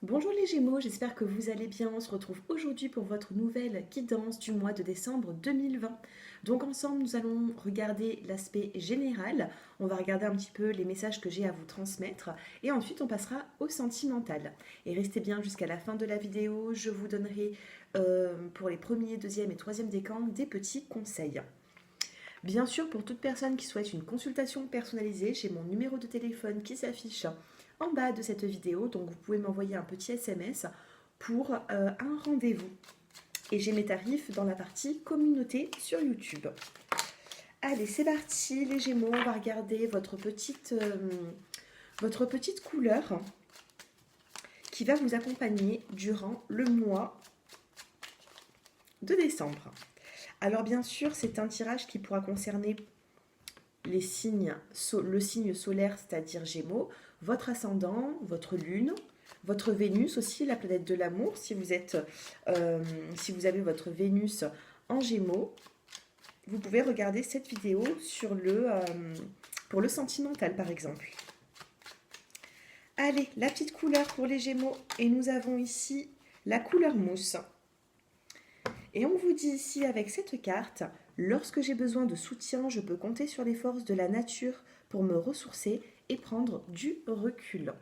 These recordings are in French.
Bonjour les Gémeaux, j'espère que vous allez bien. On se retrouve aujourd'hui pour votre nouvelle guidance du mois de décembre 2020. Donc ensemble, nous allons regarder l'aspect général. On va regarder un petit peu les messages que j'ai à vous transmettre. Et ensuite, on passera au sentimental. Et restez bien jusqu'à la fin de la vidéo. Je vous donnerai pour les premiers, deuxième et troisième décans des petits conseils. Bien sûr, pour toute personne qui souhaite une consultation personnalisée, j'ai mon numéro de téléphone qui s'affiche en bas de cette vidéo, donc vous pouvez m'envoyer un petit SMS pour un rendez-vous. Et j'ai mes tarifs dans la partie communauté sur YouTube. Allez, c'est parti les Gémeaux, on va regarder votre petite couleur qui va vous accompagner durant le mois de décembre. Alors bien sûr, c'est un tirage qui pourra concerner les signes, le signe solaire, c'est-à-dire Gémeaux, votre ascendant, votre lune, votre Vénus aussi, la planète de l'amour, si vous avez votre Vénus en Gémeaux. Vous pouvez regarder cette vidéo pour le sentimental, par exemple. Allez, la petite couleur pour les Gémeaux. Et nous avons ici la couleur mousse. Et on vous dit ici avec cette carte, lorsque j'ai besoin de soutien, je peux compter sur les forces de la nature pour me ressourcer et prendre du recul.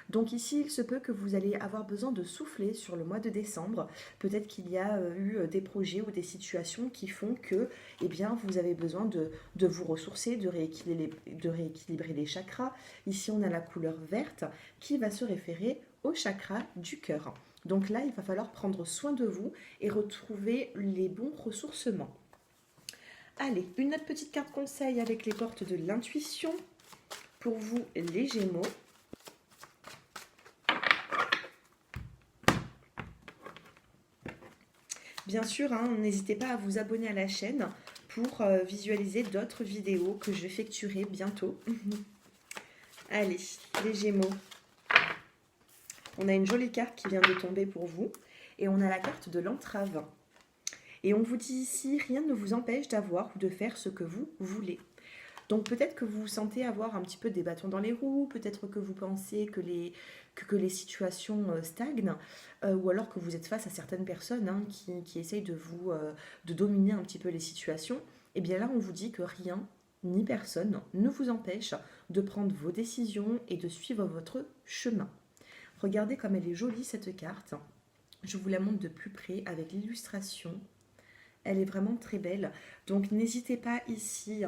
Donc ici, il se peut que vous allez avoir besoin de souffler sur le mois de décembre. Peut-être qu'il y a eu des projets ou des situations qui font que vous avez besoin de vous ressourcer, de rééquilibrer les chakras. Ici, on a la couleur verte qui va se référer au chakra du cœur. Donc là, il va falloir prendre soin de vous et retrouver les bons ressourcements. Allez, une autre petite carte conseil avec les portes de l'intuition pour vous les Gémeaux. Bien sûr, n'hésitez pas à vous abonner à la chaîne pour visualiser d'autres vidéos que j'effectuerai bientôt. Allez, les Gémeaux. On a une jolie carte qui vient de tomber pour vous. Et on a la carte de l'entrave. Et on vous dit ici, rien ne vous empêche d'avoir ou de faire ce que vous voulez. Donc peut-être que vous vous sentez avoir un petit peu des bâtons dans les roues, peut-être que vous pensez que les situations stagnent, ou alors que vous êtes face à certaines personnes qui essayent de dominer un petit peu les situations. Et bien là, on vous dit que rien ni personne ne vous empêche de prendre vos décisions et de suivre votre chemin. Regardez comme elle est jolie cette carte. Je vous la montre de plus près avec l'illustration. Elle est vraiment très belle. Donc n'hésitez pas ici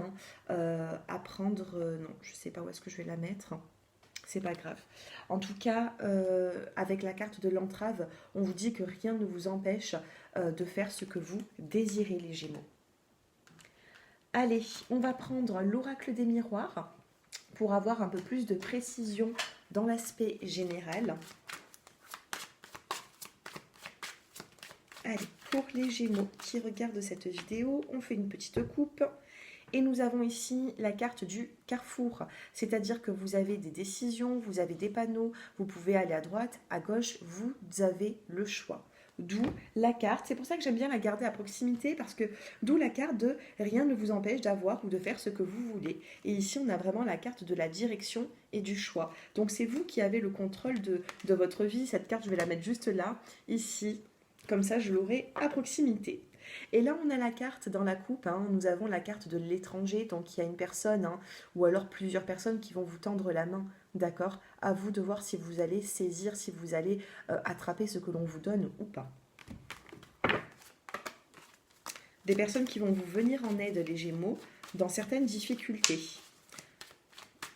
à prendre... non, je ne sais pas où est-ce que je vais la mettre. C'est pas grave. En tout cas, avec la carte de l'entrave, on vous dit que rien ne vous empêche de faire ce que vous désirez, les Gémeaux. Allez, on va prendre l'oracle des miroirs pour avoir un peu plus de précision dans l'aspect général. Allez, pour les Gémeaux qui regardent cette vidéo, on fait une petite coupe. Et nous avons ici la carte du carrefour, c'est-à-dire que vous avez des décisions, vous avez des panneaux, vous pouvez aller à droite, à gauche, vous avez le choix. D'où la carte, c'est pour ça que j'aime bien la garder à proximité, parce que d'où la carte de rien ne vous empêche d'avoir ou de faire ce que vous voulez. Et ici, on a vraiment la carte de la direction et du choix. Donc c'est vous qui avez le contrôle de votre vie. Cette carte, je vais la mettre juste là, ici, comme ça je l'aurai à proximité. Et là, on a la carte dans la coupe, nous avons la carte de l'étranger, donc il y a une personne, ou alors plusieurs personnes qui vont vous tendre la main, d'accord? À vous de voir si vous allez saisir, si vous allez attraper ce que l'on vous donne ou pas. Des personnes qui vont vous venir en aide, les Gémeaux, dans certaines difficultés.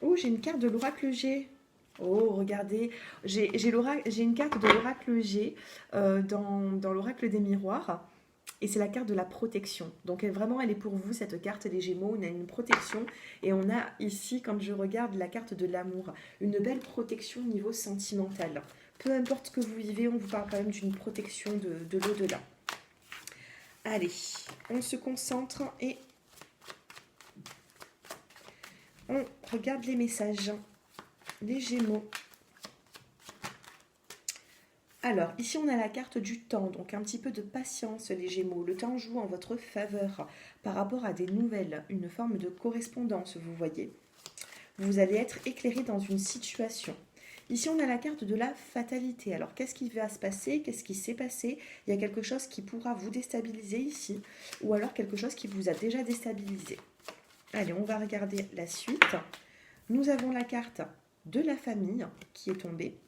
Oh, j'ai une carte de l'oracle G. Oh, regardez, j'ai une carte de l'oracle G dans l'oracle des miroirs. Et c'est la carte de la protection. Donc vraiment, elle est pour vous, cette carte des Gémeaux. On a une protection. Et on a ici, quand je regarde la carte de l'amour, une belle protection au niveau sentimental. Peu importe ce que vous vivez, on vous parle quand même d'une protection de l'au-delà. Allez, on se concentre et on regarde les messages. Les Gémeaux. Alors, ici, on a la carte du temps, donc un petit peu de patience, les Gémeaux. Le temps joue en votre faveur par rapport à des nouvelles, une forme de correspondance, vous voyez. Vous allez être éclairé dans une situation. Ici, on a la carte de la fatalité. Alors, qu'est-ce qui va se passer? Qu'est-ce qui s'est passé? Il y a quelque chose qui pourra vous déstabiliser ici, ou alors quelque chose qui vous a déjà déstabilisé. Allez, on va regarder la suite. Nous avons la carte de la famille qui est tombée.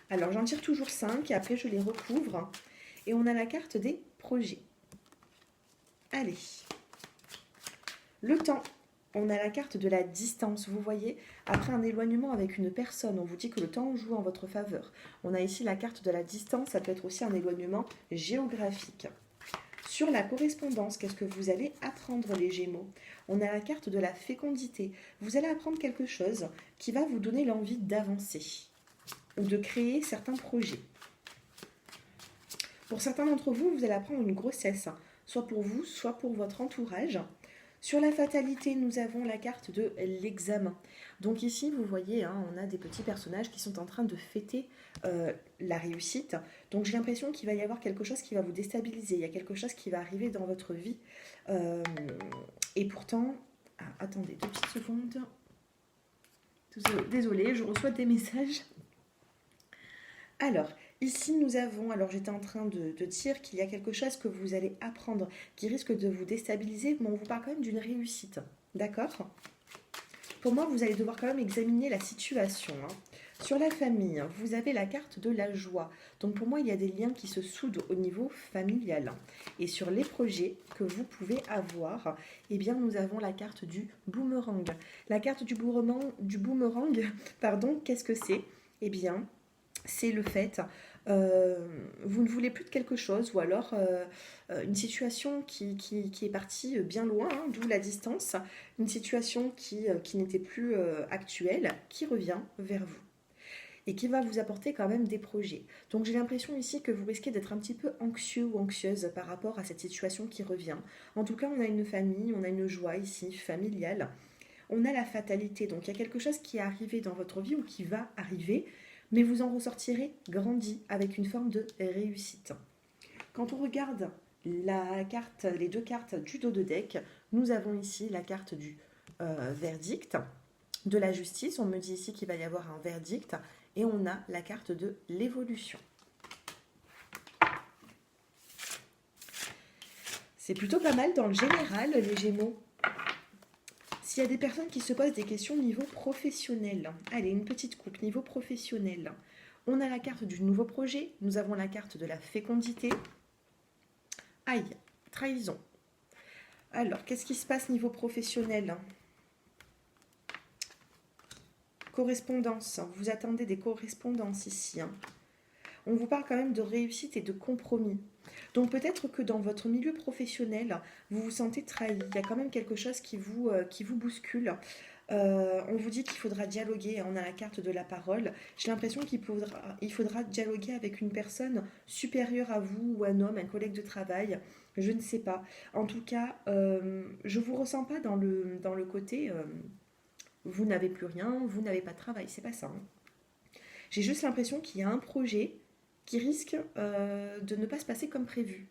Alors, j'en tire toujours 5 et après, je les recouvre. Et on a la carte des projets. Allez. Le temps. On a la carte de la distance. Vous voyez, après un éloignement avec une personne, on vous dit que le temps joue en votre faveur. On a ici la carte de la distance. Ça peut être aussi un éloignement géographique. Sur la correspondance, qu'est-ce que vous allez apprendre, les Gémeaux? On a la carte de la fécondité. Vous allez apprendre quelque chose qui va vous donner l'envie d'avancer ou de créer certains projets. Pour certains d'entre vous, vous allez apprendre une grossesse, soit pour vous, soit pour votre entourage. Sur la fatalité, nous avons la carte de l'examen. Donc ici, vous voyez, on a des petits personnages qui sont en train de fêter la réussite. Donc j'ai l'impression qu'il va y avoir quelque chose qui va vous déstabiliser. Il y a quelque chose qui va arriver dans votre vie. Et pourtant... Ah, attendez, 2 petites secondes. Désolée, je reçois des messages. Alors, ici nous avons, alors j'étais en train de dire qu'il y a quelque chose que vous allez apprendre qui risque de vous déstabiliser, mais on vous parle quand même d'une réussite, d'accord? Pour moi, vous allez devoir quand même examiner la situation. Sur la famille, vous avez la carte de la joie. Donc pour moi, il y a des liens qui se soudent au niveau familial. Et sur les projets que vous pouvez avoir, eh bien nous avons la carte du boomerang. La carte du boomerang, pardon, qu'est-ce que c'est? Eh bien... c'est le fait, vous ne voulez plus de quelque chose, ou alors une situation qui est partie bien loin, d'où la distance, une situation qui n'était plus actuelle, qui revient vers vous et qui va vous apporter quand même des projets. Donc j'ai l'impression ici que vous risquez d'être un petit peu anxieux ou anxieuse par rapport à cette situation qui revient. En tout cas, on a une famille, on a une joie ici, familiale. On a la fatalité, donc il y a quelque chose qui est arrivé dans votre vie ou qui va arriver, mais vous en ressortirez grandi avec une forme de réussite. Quand on regarde les 2 cartes du dos de deck, nous avons ici la carte du verdict, de la justice. On me dit ici qu'il va y avoir un verdict, et on a la carte de l'évolution. C'est plutôt pas mal dans le général, les Gémeaux. S'il y a des personnes qui se posent des questions niveau professionnel, allez, une petite coupe niveau professionnel. On a la carte du nouveau projet, nous avons la carte de la fécondité. Aïe, trahison. Alors, qu'est-ce qui se passe niveau professionnel? Correspondance, vous attendez des correspondances ici. On vous parle quand même de réussite et de compromis. Donc peut-être que dans votre milieu professionnel, vous vous sentez trahi. Il y a quand même quelque chose qui vous bouscule. On vous dit qu'il faudra dialoguer. On a la carte de la parole. J'ai l'impression qu'il faudra dialoguer avec une personne supérieure à vous, ou un homme, un collègue de travail. Je ne sais pas. En tout cas, je ne vous ressens pas dans le côté vous n'avez plus rien, vous n'avez pas de travail. C'est pas ça. J'ai juste l'impression qu'il y a un projet qui risque de ne pas se passer comme prévu.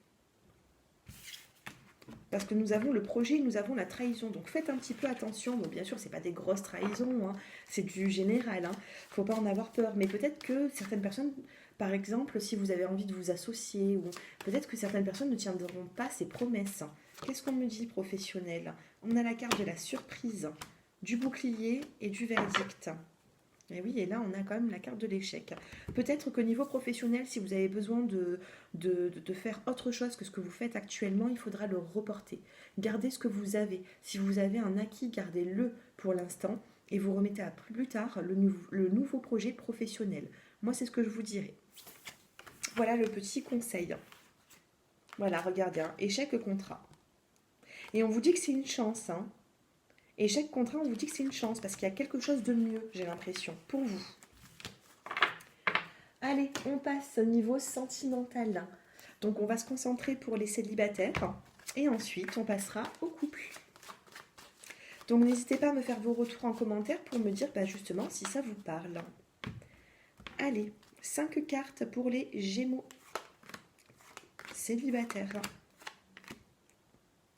Parce que nous avons le projet, nous avons la trahison. Donc faites un petit peu attention. Bon, bien sûr, ce n'est pas des grosses trahisons, c'est du général. Il ne faut pas en avoir peur. Mais peut-être que certaines personnes, par exemple, si vous avez envie de vous associer, ou peut-être que certaines personnes ne tiendront pas ces promesses. Qu'est-ce qu'on me dit, professionnel? On a la carte de la surprise, du bouclier et du verdict. Et oui, et là, on a quand même la carte de l'échec. Peut-être qu'au niveau professionnel, si vous avez besoin de faire autre chose que ce que vous faites actuellement, il faudra le reporter. Gardez ce que vous avez. Si vous avez un acquis, gardez-le pour l'instant et vous remettez à plus tard le nouveau projet professionnel. Moi, c'est ce que je vous dirais. Voilà le petit conseil. Voilà, regardez, échec contrat. Et on vous dit que c'est une chance, Et chaque contrat, on vous dit que c'est une chance parce qu'il y a quelque chose de mieux, j'ai l'impression, pour vous. Allez, on passe au niveau sentimental. Donc, on va se concentrer pour les célibataires et ensuite, on passera au couple. Donc, n'hésitez pas à me faire vos retours en commentaire pour me dire justement si ça vous parle. Allez, 5 cartes pour les Gémeaux célibataires.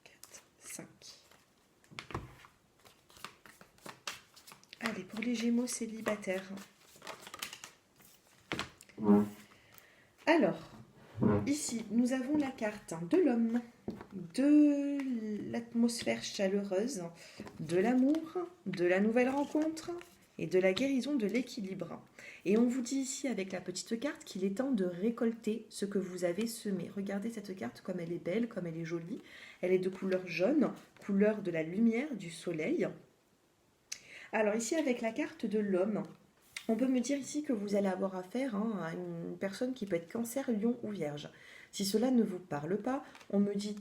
4, 5. Allez, pour les Gémeaux célibataires. Alors, ici, nous avons la carte de l'homme, de l'atmosphère chaleureuse, de l'amour, de la nouvelle rencontre et de la guérison de l'équilibre. Et on vous dit ici avec la petite carte qu'il est temps de récolter ce que vous avez semé. Regardez cette carte comme elle est belle, comme elle est jolie. Elle est de couleur jaune, couleur de la lumière, du soleil. Alors ici avec la carte de l'homme, on peut me dire ici que vous allez avoir affaire à une personne qui peut être cancer, lion ou vierge. Si cela ne vous parle pas, on me dit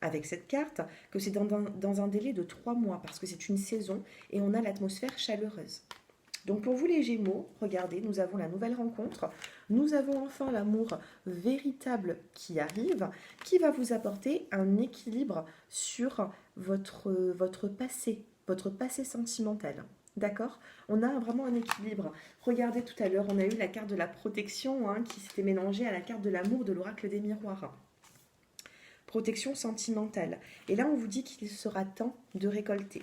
avec cette carte que c'est dans un délai de 3 mois parce que c'est une saison et on a l'atmosphère chaleureuse. Donc pour vous les Gémeaux, regardez, nous avons la nouvelle rencontre, nous avons enfin l'amour véritable qui arrive, qui va vous apporter un équilibre sur votre passé sentimental. D'accord? On a vraiment un équilibre. Regardez tout à l'heure, on a eu la carte de la protection qui s'était mélangée à la carte de l'amour de l'oracle des miroirs. Protection sentimentale. Et là, on vous dit qu'il sera temps de récolter.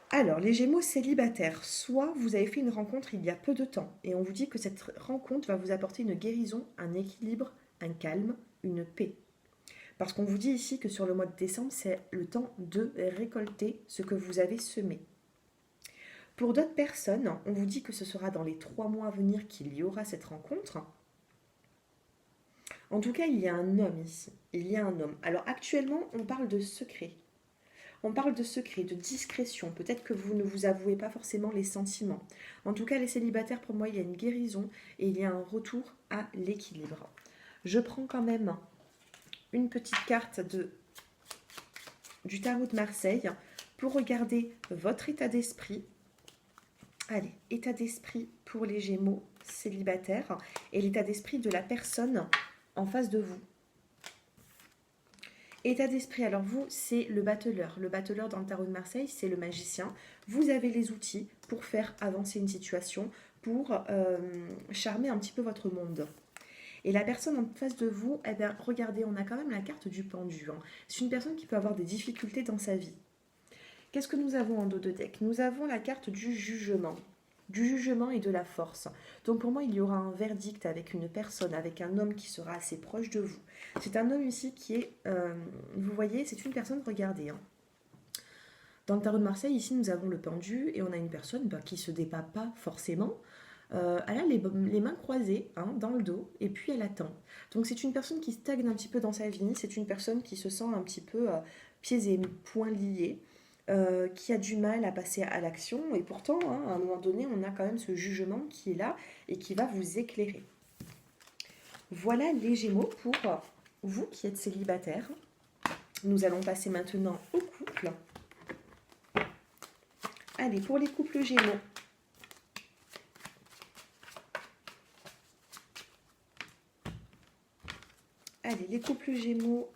Alors, les Gémeaux célibataires, soit vous avez fait une rencontre il y a peu de temps et on vous dit que cette rencontre va vous apporter une guérison, un équilibre, un calme, une paix. Parce qu'on vous dit ici que sur le mois de décembre, c'est le temps de récolter ce que vous avez semé. Pour d'autres personnes, on vous dit que ce sera dans les 3 mois à venir qu'il y aura cette rencontre. En tout cas, il y a un homme ici. Il y a un homme. Alors actuellement, on parle de secret. On parle de secret, de discrétion. Peut-être que vous ne vous avouez pas forcément les sentiments. En tout cas, les célibataires, pour moi, il y a une guérison et il y a un retour à l'équilibre. Je prends quand même une petite carte du tarot de Marseille pour regarder votre état d'esprit. Allez, état d'esprit pour les Gémeaux célibataires et l'état d'esprit de la personne en face de vous. État d'esprit, alors vous, c'est le battleur. Le battleur dans le tarot de Marseille, c'est le magicien. Vous avez les outils pour faire avancer une situation, pour charmer un petit peu votre monde. Et la personne en face de vous, eh bien, regardez, on a quand même la carte du pendu. C'est une personne qui peut avoir des difficultés dans sa vie. Qu'est-ce que nous avons en dos de deck? Nous avons la carte du jugement et de la force. Donc pour moi, il y aura un verdict avec une personne, avec un homme qui sera assez proche de vous. C'est un homme ici qui est, vous voyez, c'est une personne, regardez. Dans le tarot de Marseille, ici, nous avons le pendu et on a une personne qui ne se débat pas forcément. Elle a les mains croisées dans le dos et puis elle attend. Donc c'est une personne qui stagne un petit peu dans sa vie, c'est une personne qui se sent un petit peu pieds et poings liés, qui a du mal à passer à l'action et pourtant à un moment donné on a quand même ce jugement qui est là et qui va vous éclairer. Voilà les Gémeaux pour vous qui êtes célibataire. Nous allons passer maintenant au couple. Allez, pour les couples Gémeaux. Allez, les couples Gémeaux.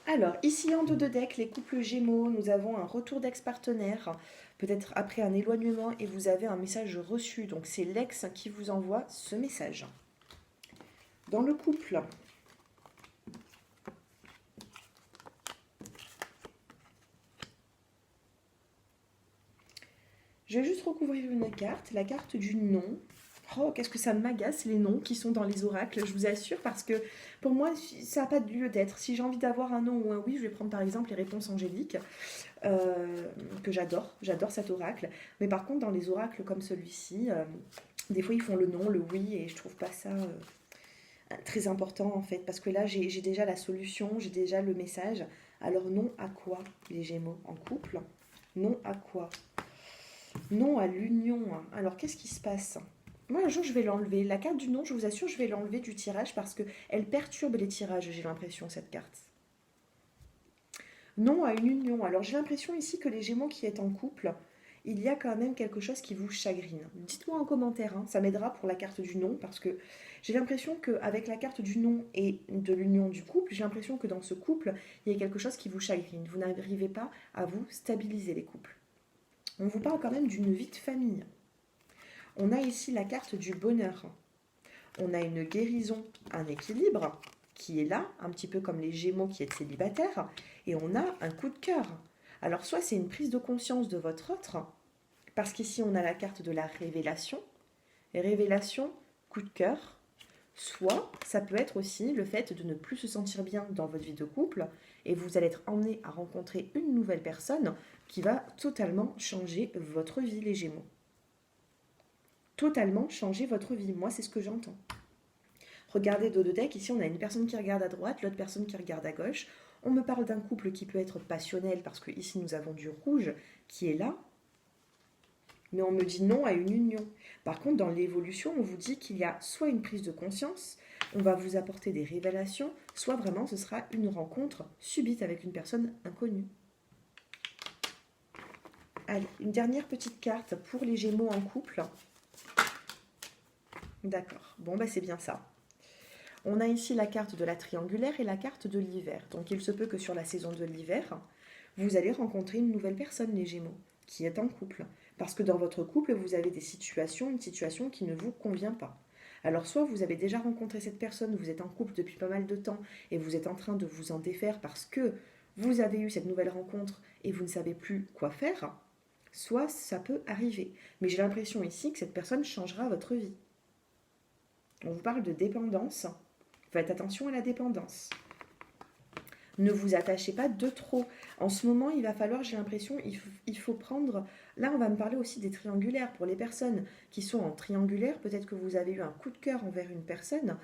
Alors, ici en dos de deck, les couples Gémeaux, nous avons un retour d'ex-partenaire, peut-être après un éloignement, et vous avez un message reçu. Donc, c'est l'ex qui vous envoie ce message. Dans le couple, je vais juste recouvrir une carte, la carte du non. Oh, qu'est-ce que ça m'agace les noms qui sont dans les oracles, je vous assure, parce que pour moi, ça n'a pas de lieu d'être. Si j'ai envie d'avoir un non ou un oui, je vais prendre par exemple les réponses angéliques, que j'adore cet oracle. Mais par contre, dans les oracles comme celui-ci, des fois ils font le non, le oui, et je trouve pas ça très important en fait, parce que là j'ai déjà la solution, j'ai déjà le message. Alors non à quoi les Gémeaux en couple? Non à quoi? Non à l'union. Alors qu'est-ce qui se passe? Moi, un jour, je vais l'enlever. La carte du non, je vous assure, je vais l'enlever du tirage parce qu'elle perturbe les tirages, j'ai l'impression, cette carte. Non à une union. Alors, j'ai l'impression ici que les Gémeaux qui est en couple, il y a quand même quelque chose qui vous chagrine. Dites-moi en commentaire, ça m'aidera pour la carte du non, parce que j'ai l'impression qu'avec la carte du non et de l'union du couple, j'ai l'impression que dans ce couple, il y a quelque chose qui vous chagrine. Vous n'arrivez pas à vous stabiliser les couples. On vous parle quand même d'une vie de famille. On a ici la carte du bonheur. On a une guérison, un équilibre qui est là, un petit peu comme les Gémeaux qui êtes célibataires, et on a un coup de cœur. Alors soit c'est une prise de conscience de votre autre, parce qu'ici on a la carte de la révélation, révélation, coup de cœur, soit ça peut être aussi le fait de ne plus se sentir bien dans votre vie de couple, et vous allez être emmené à rencontrer une nouvelle personne qui va totalement changer votre vie, les Gémeaux. Totalement changer votre vie, moi c'est ce que j'entends. Regardez dos de deck, ici on a une personne qui regarde à droite, l'autre personne qui regarde à gauche. On me parle d'un couple qui peut être passionnel parce que ici nous avons du rouge qui est là, mais on me dit non à une union. Par contre, dans l'évolution, on vous dit qu'il y a soit une prise de conscience, on va vous apporter des révélations, soit vraiment ce sera une rencontre subite avec une personne inconnue. Allez, une dernière petite carte pour les Gémeaux en couple. D'accord, bon bah c'est bien ça. On a ici la carte de la triangulaire et la carte de l'hiver. Donc il se peut que sur la saison de l'hiver, vous allez rencontrer une nouvelle personne, les Gémeaux, qui est en couple. Parce que dans votre couple, vous avez une situation qui ne vous convient pas. Alors soit vous avez déjà rencontré cette personne, vous êtes en couple depuis pas mal de temps et vous êtes en train de vous en défaire parce que vous avez eu cette nouvelle rencontre et vous ne savez plus quoi faire, soit ça peut arriver. Mais j'ai l'impression ici que cette personne changera votre vie. On vous parle de dépendance. Faites attention à la dépendance. Ne vous attachez pas de trop. En ce moment, il va falloir, j'ai l'impression, il faut prendre... Là, on va me parler aussi des triangulaires. Pour les personnes qui sont en triangulaire, peut-être que vous avez eu un coup de cœur envers une personne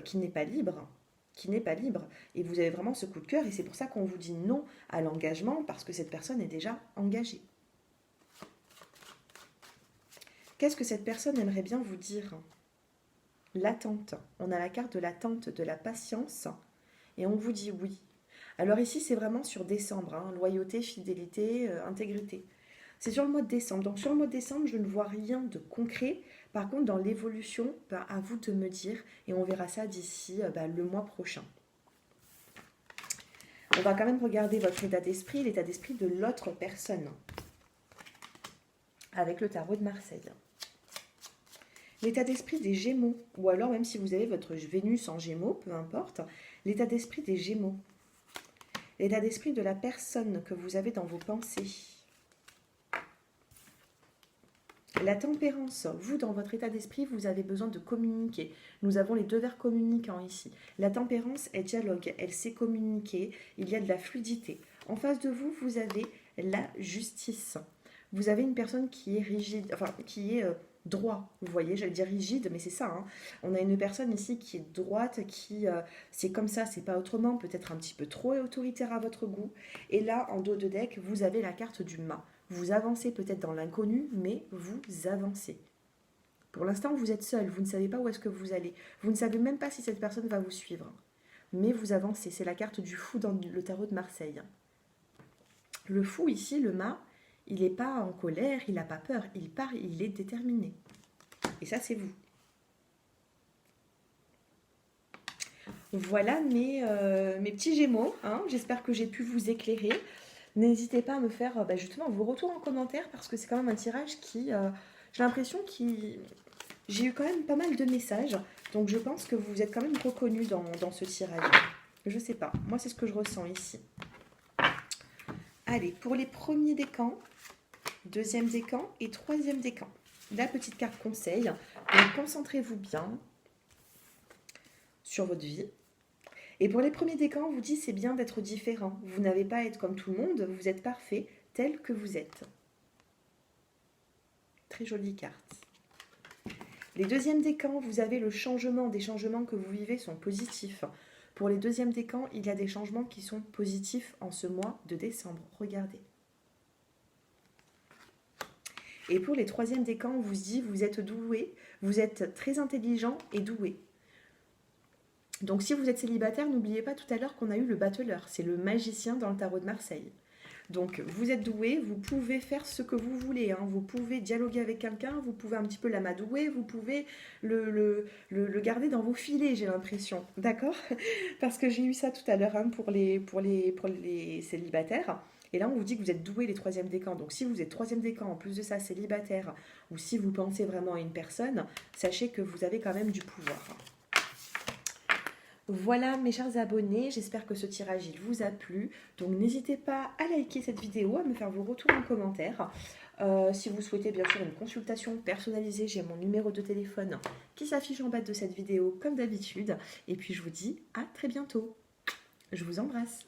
qui n'est pas libre. Et vous avez vraiment ce coup de cœur et c'est pour ça qu'on vous dit non à l'engagement parce que cette personne est déjà engagée. Qu'est-ce que cette personne aimerait bien vous dire ? L'attente. On a la carte de l'attente, de la patience et on vous dit oui. Alors ici, c'est vraiment sur décembre, hein, loyauté, fidélité, intégrité. C'est sur le mois de décembre. Donc sur le mois de décembre, je ne vois rien de concret. Par contre, dans l'évolution, à vous de me dire et on verra ça d'ici le mois prochain. On va quand même regarder votre état d'esprit, l'état d'esprit de l'autre personne avec le tarot de Marseille. L'état d'esprit des Gémeaux, ou alors même si vous avez votre Vénus en Gémeaux, peu importe, l'état d'esprit des Gémeaux. L'état d'esprit de la personne que vous avez dans vos pensées. La tempérance, vous dans votre état d'esprit, vous avez besoin de communiquer. Nous avons les deux vers communicants ici. La tempérance est dialogue, elle sait communiquer, il y a de la fluidité. En face de vous, vous avez la justice. Vous avez une personne qui est rigide, enfin qui est droit, vous voyez, j'allais dire rigide, mais c'est ça. Hein. On a une personne ici qui est droite, qui c'est comme ça, c'est pas autrement, peut-être un petit peu trop autoritaire à votre goût. Et là, en dos de deck, vous avez la carte du mât. Vous avancez peut-être dans l'inconnu, mais vous avancez. Pour l'instant, vous êtes seul, vous ne savez pas où est-ce que vous allez. Vous ne savez même pas si cette personne va vous suivre. Mais vous avancez, c'est la carte du fou dans le tarot de Marseille. Le fou ici, le mât, il n'est pas en colère, il n'a pas peur, il part, il est déterminé. Et ça, c'est vous. Voilà mes petits Gémeaux. Hein. J'espère que j'ai pu vous éclairer. N'hésitez pas à me faire justement vos retours en commentaire parce que c'est quand même un tirage qui, j'ai l'impression j'ai eu quand même pas mal de messages. Donc je pense que vous êtes quand même reconnus dans ce tirage. Je sais pas, moi c'est ce que je ressens ici. Allez, pour les premiers décans, deuxième décan et troisième décan. La petite carte conseil. Donc concentrez-vous bien sur votre vie. Et pour les premiers décans, on vous dit c'est bien d'être différent. Vous n'avez pas à être comme tout le monde, vous êtes parfait tel que vous êtes. Très jolie carte. Les deuxièmes décans, vous avez le changement. Des changements que vous vivez sont positifs. Pour les deuxièmes décans, il y a des changements qui sont positifs en ce mois de décembre. Regardez. Et pour les troisièmes décans, on vous dit vous êtes doué, vous êtes très intelligent et doué. Donc si vous êtes célibataire, n'oubliez pas tout à l'heure qu'on a eu le battleur. C'est le magicien dans le tarot de Marseille. Donc vous êtes doué, vous pouvez faire ce que vous voulez. Hein. Vous pouvez dialoguer avec quelqu'un, vous pouvez un petit peu l'amadouer, vous pouvez le garder dans vos filets, j'ai l'impression. D'accord? Parce que j'ai eu ça tout à l'heure hein, pour les célibataires. Et là, on vous dit que vous êtes doué les troisièmes décans. Donc, si vous êtes troisième décan, en plus de ça, célibataire, ou si vous pensez vraiment à une personne, sachez que vous avez quand même du pouvoir. Voilà mes chers abonnés, j'espère que ce tirage il vous a plu. Donc n'hésitez pas à liker cette vidéo, à me faire vos retours en commentaire. Si vous souhaitez bien sûr une consultation personnalisée, j'ai mon numéro de téléphone qui s'affiche en bas de cette vidéo comme d'habitude. Et puis je vous dis à très bientôt. Je vous embrasse.